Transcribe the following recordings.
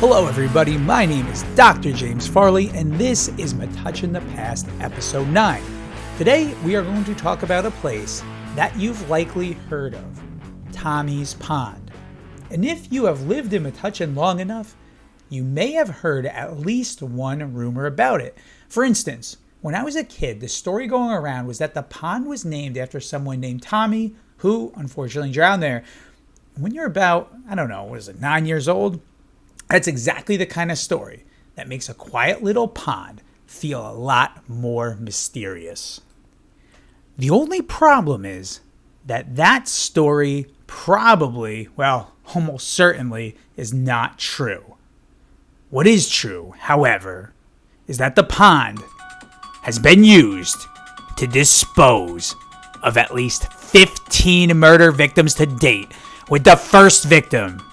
Hello everybody, my name is Dr. James Farley and this is Metuchen the Past episode 9. Today we are going to talk about a place that you've likely heard of, Tommy's Pond. And if you have lived in Metuchen long enough, you may have heard at least one rumor about it. For instance, when I was a kid, the story going around was that the pond was named after someone named Tommy who unfortunately drowned there. When you're about, 9 years old? That's exactly the kind of story that makes a quiet little pond feel a lot more mysterious. The only problem is that story probably, almost certainly, is not true. What is true, however, is that the pond has been used to dispose of at least 15 murder victims to date, with the first victim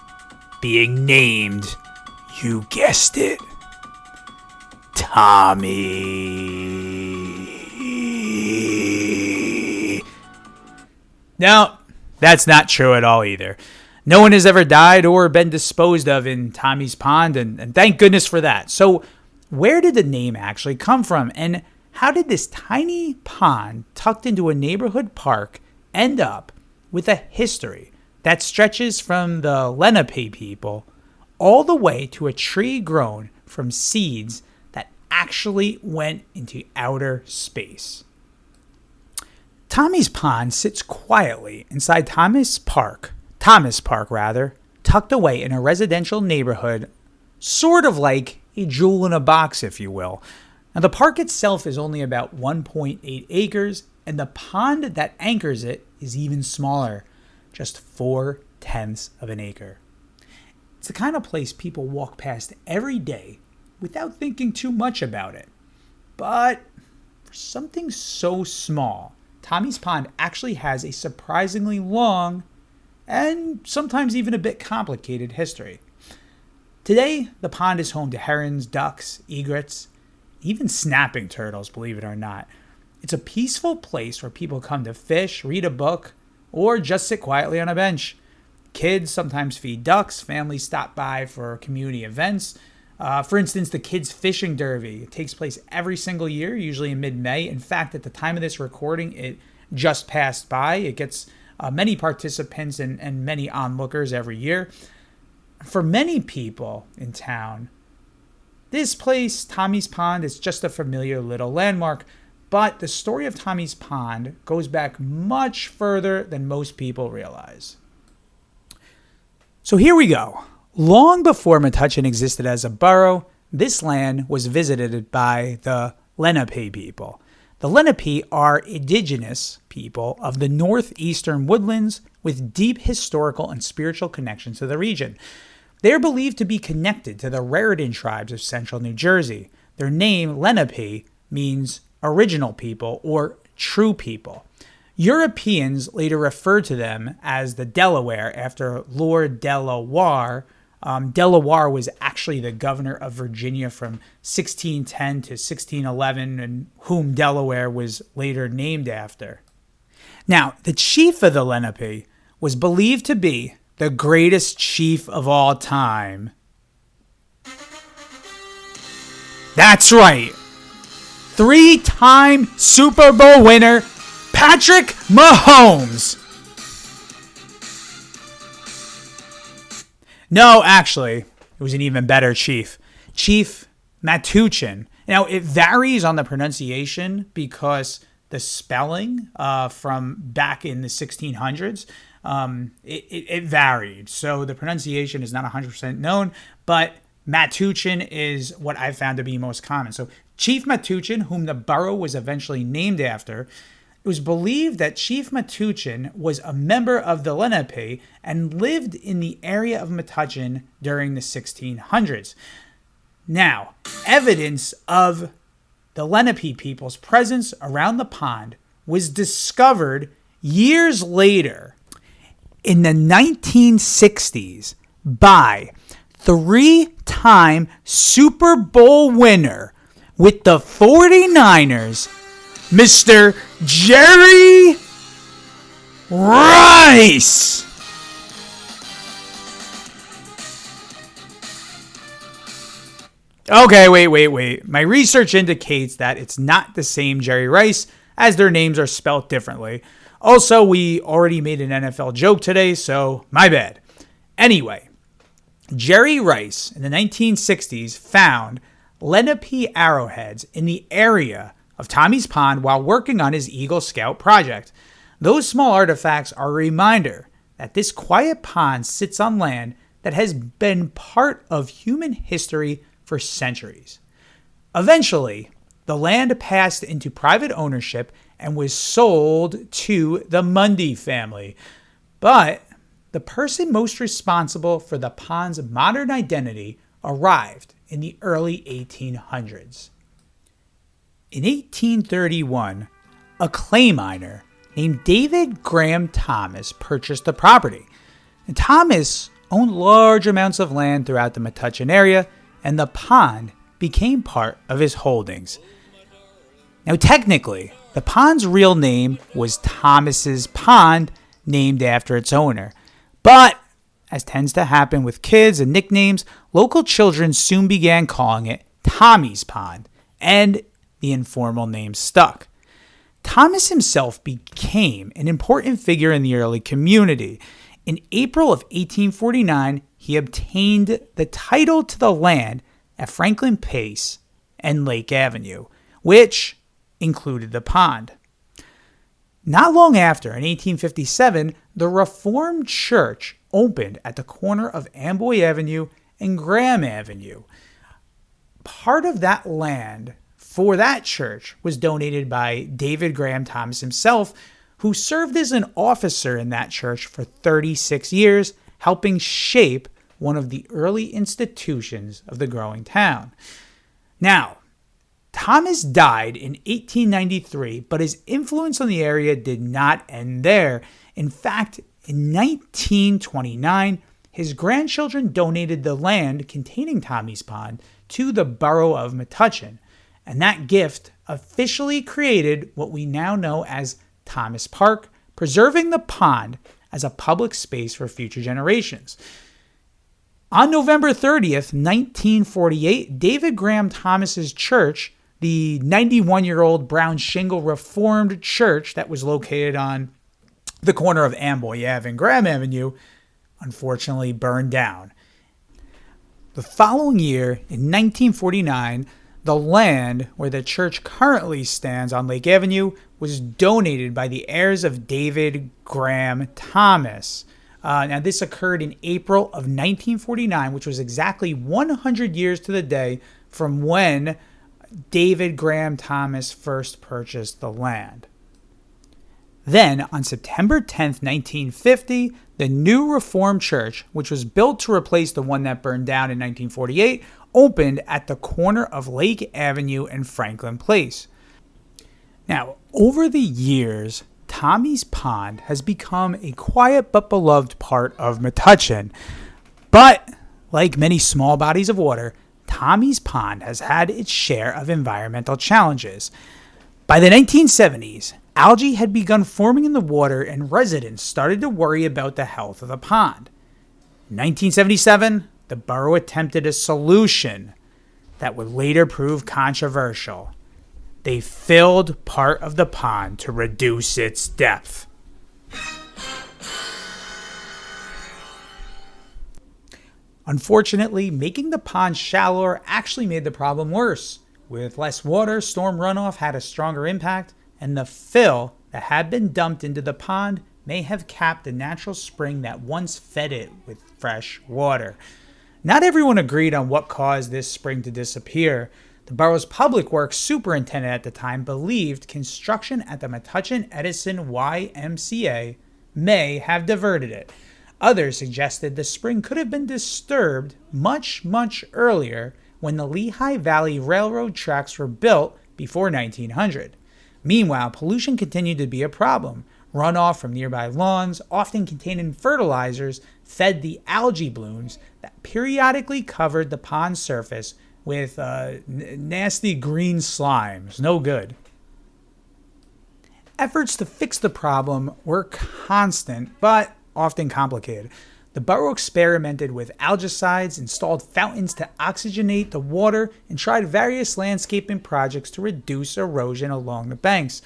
being named, you guessed it, Tommy. No, that's not true at all either. No one has ever died or been disposed of in Tommy's Pond, and thank goodness for that. So where did the name actually come from, and how did this tiny pond tucked into a neighborhood park end up with a history that stretches from the Lenape people all the way to a tree grown from seeds that actually went into outer space? Tommy's Pond sits quietly inside Thomas Park, tucked away in a residential neighborhood, sort of like a jewel in a box, if you will. Now, the park itself is only about 1.8 acres, and the pond that anchors it is even smaller, just 0.4 of an acre. It's the kind of place people walk past every day without thinking too much about it. But for something so small, Tommy's Pond actually has a surprisingly long and sometimes even a bit complicated history. Today, the pond is home to herons, ducks, egrets, even snapping turtles, believe it or not. It's a peaceful place where people come to fish, read a book, or just sit quietly on a bench. Kids sometimes feed ducks. Families stop by for community events. For instance, the Kids Fishing Derby. It takes place every single year, usually in mid-May. In fact, at the time of this recording, it just passed by. It gets many participants and many onlookers every year. For many people in town, this place, Tommy's Pond, is just a familiar little landmark. But the story of Tommy's Pond goes back much further than most people realize. So here we go. Long before Metuchen existed as a borough, this land was visited by the Lenape people. The Lenape are indigenous people of the northeastern woodlands with deep historical and spiritual connections to the region. They are believed to be connected to the Raritan tribes of central New Jersey. Their name, Lenape, means original people or true people. Europeans later referred to them as the Delaware after Lord Delaware. Delaware was actually the governor of Virginia from 1610 to 1611, and whom Delaware was later named after. Now, the chief of the Lenape was believed to be the greatest chief of all time. That's right. 3-time Super Bowl winner, Patrick Mahomes. No, actually, it was an even better chief. Chief Metuchen. Now, it varies on the pronunciation because the spelling from back in the 1600s, it varied. So the pronunciation is not 100% known, but Metuchen is what I found to be most common. So Chief Metuchen, whom the borough was eventually named after, it was believed that Chief Metuchen was a member of the Lenape and lived in the area of Metuchen during the 1600s. Now, evidence of the Lenape people's presence around the pond was discovered years later in the 1960s by 3-time Super Bowl winner with the 49ers, Mr. Jerry Rice. Okay, wait. My research indicates that it's not the same Jerry Rice, as their names are spelt differently. Also, we already made an NFL joke today, so my bad. Anyway, Jerry Rice in the 1960s found Lenape arrowheads in the area of Tommy's Pond while working on his Eagle Scout project. Those small artifacts are a reminder that this quiet pond sits on land that has been part of human history for centuries. Eventually, the land passed into private ownership and was sold to the Mundy family. But the person most responsible for the pond's modern identity arrived in the early 1800s. In 1831, a clay miner named David Graham Thomas purchased the property. And Thomas owned large amounts of land throughout the Metuchen area, and the pond became part of his holdings. Now, technically, the pond's real name was Thomas's Pond, named after its owner. But, as tends to happen with kids and nicknames, local children soon began calling it Tommy's Pond, and the informal name stuck. Thomas himself became an important figure in the early community. In April of 1849, he obtained the title to the land at Franklin Place and Lake Avenue, which included the pond. Not long after, in 1857, the Reformed Church opened at the corner of Amboy Avenue and Graham Avenue. Part of that land for that church was donated by David Graham Thomas himself, who served as an officer in that church for 36 years, helping shape one of the early institutions of the growing town. Now, Thomas died in 1893, but his influence on the area did not end there. In fact, in 1929, his grandchildren donated the land containing Tommy's Pond to the borough of Metuchen, and that gift officially created what we now know as Thomas Park, preserving the pond as a public space for future generations. On November 30th, 1948, David Graham Thomas's church, the 91-year-old brown shingle Reformed church that was located on the corner of Amboy Ave and Graham Avenue, unfortunately burned down. The following year, in 1949, the land where the church currently stands on Lake Avenue was donated by the heirs of David Graham Thomas. Now, this occurred in April of 1949, which was exactly 100 years to the day from when David Graham Thomas first purchased the land. Then, on September 10th, 1950, the new Reformed Church, which was built to replace the one that burned down in 1948, opened at the corner of Lake Avenue and Franklin Place. Now, over the years, Tommy's Pond has become a quiet but beloved part of Metuchen. But, like many small bodies of water, Tommy's Pond has had its share of environmental challenges. By the 1970s, algae had begun forming in the water and residents started to worry about the health of the pond. In 1977, the borough attempted a solution that would later prove controversial. They filled part of the pond to reduce its depth. Unfortunately, making the pond shallower actually made the problem worse. With less water, storm runoff had a stronger impact, and the fill that had been dumped into the pond may have capped the natural spring that once fed it with fresh water. Not everyone agreed on what caused this spring to disappear. The borough's public works superintendent at the time believed construction at the Metuchen Edison YMCA may have diverted it. Others suggested the spring could have been disturbed much earlier when the Lehigh Valley Railroad tracks were built before 1900. Meanwhile, pollution continued to be a problem. Runoff from nearby lawns, often containing fertilizers, fed the algae blooms that periodically covered the pond's surface with nasty green slimes. No good. Efforts to fix the problem were constant, but often complicated. The borough experimented with algicides, installed fountains to oxygenate the water, and tried various landscaping projects to reduce erosion along the banks.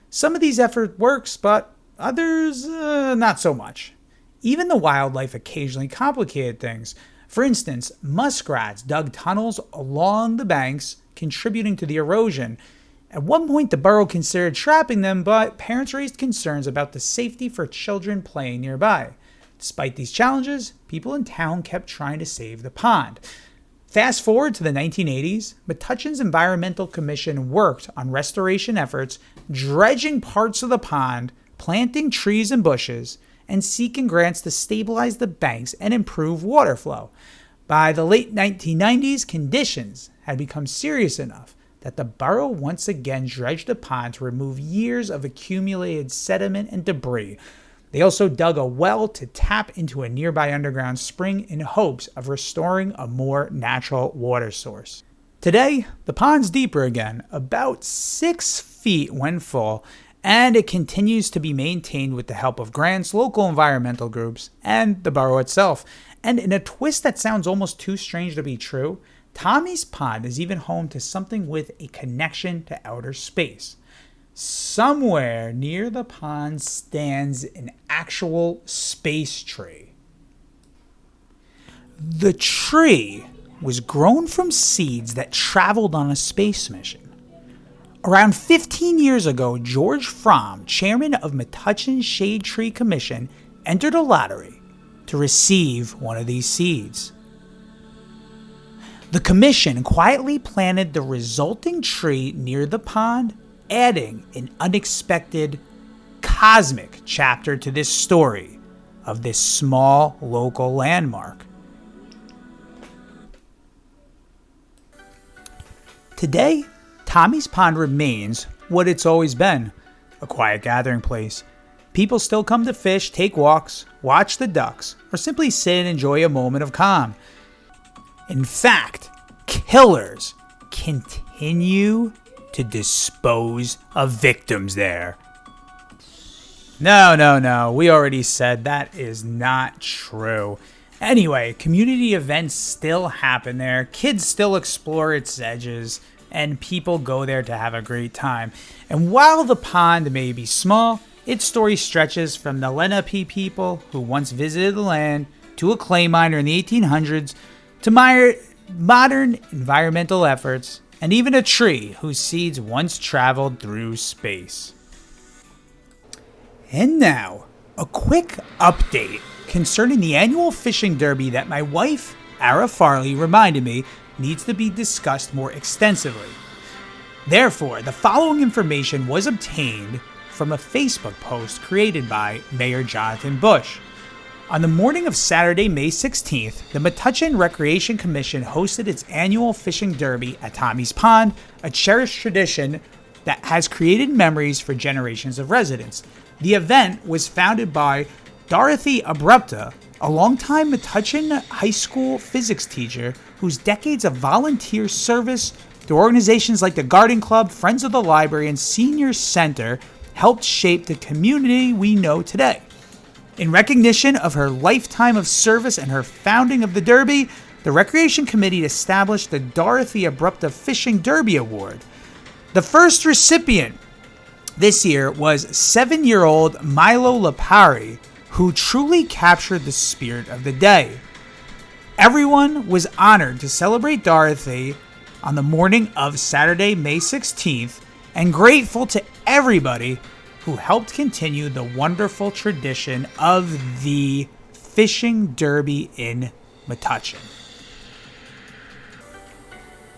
Some of these efforts works, but others not so much. Even the wildlife occasionally complicated things. For instance, muskrats dug tunnels along the banks, contributing to the erosion. At one point, the borough considered trapping them, but parents raised concerns about the safety for children playing nearby. Despite these challenges, people in town kept trying to save the pond. Fast forward to the 1980s, Metuchen's Environmental Commission worked on restoration efforts, dredging parts of the pond, planting trees and bushes, and seeking grants to stabilize the banks and improve water flow. By the late 1990s, conditions had become serious enough that the borough once again dredged the pond to remove years of accumulated sediment and debris. They also dug a well to tap into a nearby underground spring in hopes of restoring a more natural water source. Today, the pond's deeper again, about 6 feet when full, and it continues to be maintained with the help of grants, local environmental groups, and the borough itself. And in a twist that sounds almost too strange to be true, Tommy's Pond is even home to something with a connection to outer space. Somewhere near the pond stands an actual space tree. The tree was grown from seeds that traveled on a space mission. Around 15 years ago, George Fromm, chairman of Metuchen's Shade Tree Commission, entered a lottery to receive one of these seeds. The commission quietly planted the resulting tree near the pond, adding an unexpected cosmic chapter to this story of this small local landmark. Today, Tommy's Pond remains what it's always been, a quiet gathering place. People still come to fish, take walks, watch the ducks, or simply sit and enjoy a moment of calm. In fact, killers continue to dispose of victims there. No, we already said that is not true. Anyway, community events still happen there, kids still explore its edges, and people go there to have a great time. And while the pond may be small, its story stretches from the Lenape people who once visited the land to a clay miner in the 1800s to modern environmental efforts and even a tree whose seeds once traveled through space. And now, a quick update concerning the annual fishing derby that my wife, Ara Farley, reminded me needs to be discussed more extensively. Therefore, the following information was obtained from a Facebook post created by Mayor Jonathan Bush. On the morning of Saturday, May 16th, the Metuchen Recreation Commission hosted its annual fishing derby at Tommy's Pond, a cherished tradition that has created memories for generations of residents. The event was founded by Dorothy Abrupta, a longtime Metuchen high school physics teacher whose decades of volunteer service through organizations like the Garden Club, Friends of the Library, and Senior Center helped shape the community we know today. In recognition of her lifetime of service and her founding of the Derby, the Recreation Committee established the Dorothy Abrupta Fishing Derby Award. The first recipient this year was 7-year-old Milo Lapari, who truly captured the spirit of the day. Everyone was honored to celebrate Dorothy on the morning of Saturday, May 16th, and grateful to everybody who helped continue the wonderful tradition of the fishing derby in Metuchen.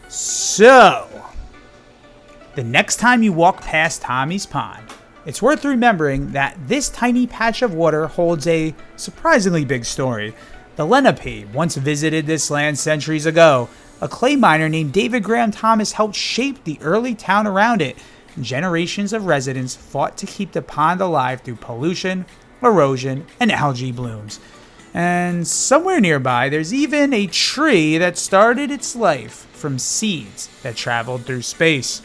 So, the next time you walk past Tommy's Pond, it's worth remembering that this tiny patch of water holds a surprisingly big story. The Lenape once visited this land centuries ago. A clay miner named David Graham Thomas helped shape the early town around it. Generations of residents fought to keep the pond alive through pollution, erosion, and algae blooms. And somewhere nearby, there's even a tree that started its life from seeds that traveled through space.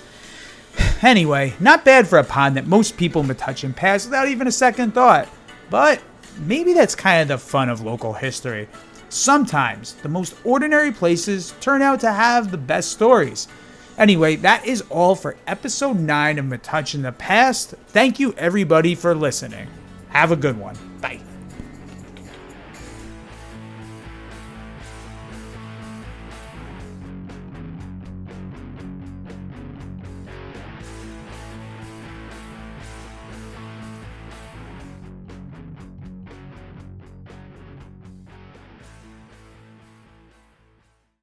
Anyway, not bad for a pond that most people in Metuchen pass without even a second thought. But maybe that's kind of the fun of local history. Sometimes the most ordinary places turn out to have the best stories. Anyway, that is all for episode 9 of Metuchen in the Past. Thank you everybody for listening. Have a good one.